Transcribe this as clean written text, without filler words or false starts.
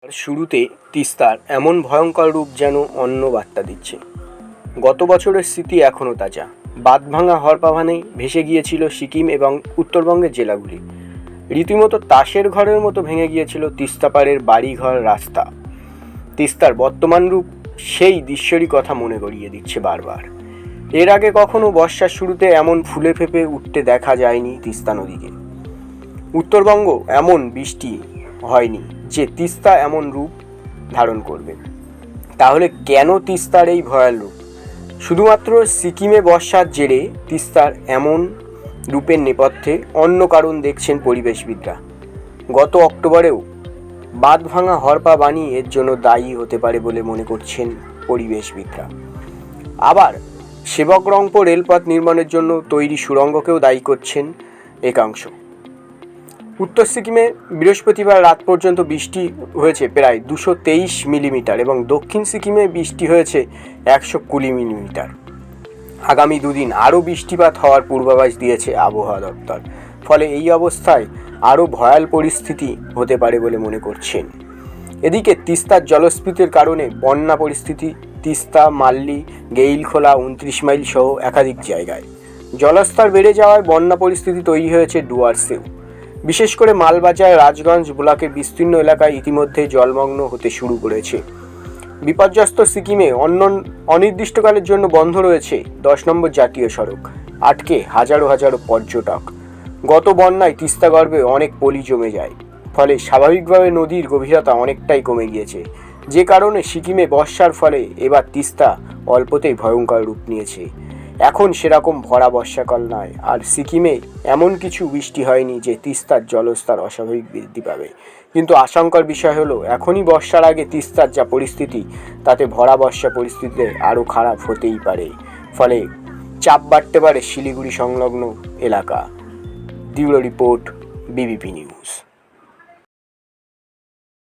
আর শুরুতে তিস্তার এমন ভয়ঙ্কর রূপ যেন অন্য বার্তা দিচ্ছে। গত বছরের স্মৃতি এখনও তাজা। বাঁধভাঙা হরপাভানে ভেসে গিয়েছিল সিকিম এবং উত্তরবঙ্গের জেলাগুলি। রীতিমতো তাসের ঘরের মতো ভেঙে গিয়েছিল তিস্তাপাড়ের বাড়িঘর, রাস্তা। তিস্তার বর্তমান রূপ সেই দৃশ্যেরই কথা মনে করিয়ে দিচ্ছে বারবার। এর আগে কখনো বর্ষার শুরুতে এমন ফুলে ফেঁপে উঠতে দেখা যায়নি তিস্তা নদীকে। উত্তরবঙ্গ এমন বৃষ্টি হয়নি যে তিস্তা এমন রূপ ধারণ করবে। তাহলে কেন তিস্তার এই ভয়াল রূপ? শুধুমাত্র সিকিমে বর্ষার জেরে তিস্তার এমন রূপের নেপথ্যে অন্য কারণ দেখছেন পরিবেশবিদরা। গত অক্টোবরেও বাঁধভাঙা হরপা বাণী এর জন্য দায়ী হতে পারে বলে মনে করছেন পরিবেশবিদরা। আবার সেবকরংপো রেলপথ নির্মাণের জন্য তৈরি সুড়ঙ্গকেও দায়ী করছেন একাংশ। উত্তর সিকিমে বৃহস্পতিবার রাত পর্যন্ত বৃষ্টি হয়েছে প্রায় 223 মিলিমিটার এবং দক্ষিণ সিকিমে বৃষ্টি হয়েছে 120 মিলিমিটার। আগামী দুদিন আরও বৃষ্টিপাত হওয়ার পূর্বাভাস দিয়েছে আবহাওয়া দপ্তর। ফলে এই অবস্থায় আরও ভয়াল পরিস্থিতি হতে পারে বলে মনে করছেন। এদিকে তিস্তার জলস্ফীতির কারণে বন্যা পরিস্থিতি তিস্তা, মাল্লি, গেইলখোলা, 29 মাইল সহ একাধিক জায়গায় জলস্তর বেড়ে যাওয়ায় বন্যা পরিস্থিতি তৈরি হয়েছে ডুয়ার্সেও। বিশেষ করে মালবাজার, রাজগঞ্জ ব্লকের বিস্তীর্ণ এলাকায় ইতিমধ্যে জলমগ্ন হতে শুরু করেছে। বিপর্যস্ত সিকিমে অনির্দিষ্টকালের জন্য বন্ধ রয়েছে 10 নম্বর জাতীয় সড়ক। আটকে হাজারো হাজারো পর্যটক। গত বন্যায় তিস্তা গর্ভে অনেক পলি জমে যায়। ফলে স্বাভাবিকভাবে নদীর গভীরতা অনেকটাই কমে গিয়েছে, যে কারণে সিকিমে বর্ষার ফলে এবার তিস্তা অল্পতেই ভয়ঙ্কর রূপ নিয়েছে। এখন সেরকম ভরা বর্ষাকাল নয়, আর সিকিমে এমন কিছু বৃষ্টি হয়নি যে তিস্তার জলস্তর অস্বাভাবিক বৃদ্ধি পাবে। কিন্তু আশঙ্কার বিষয় হলো, এখনই বর্ষার আগে তিস্তার যা পরিস্থিতি, তাতে ভরা বর্ষা পরিস্থিতিতে আরও খারাপ হতেই পারে। ফলে চাপ বাড়তে পারে শিলিগুড়ি সংলগ্ন এলাকা। Bureau report, BBP news.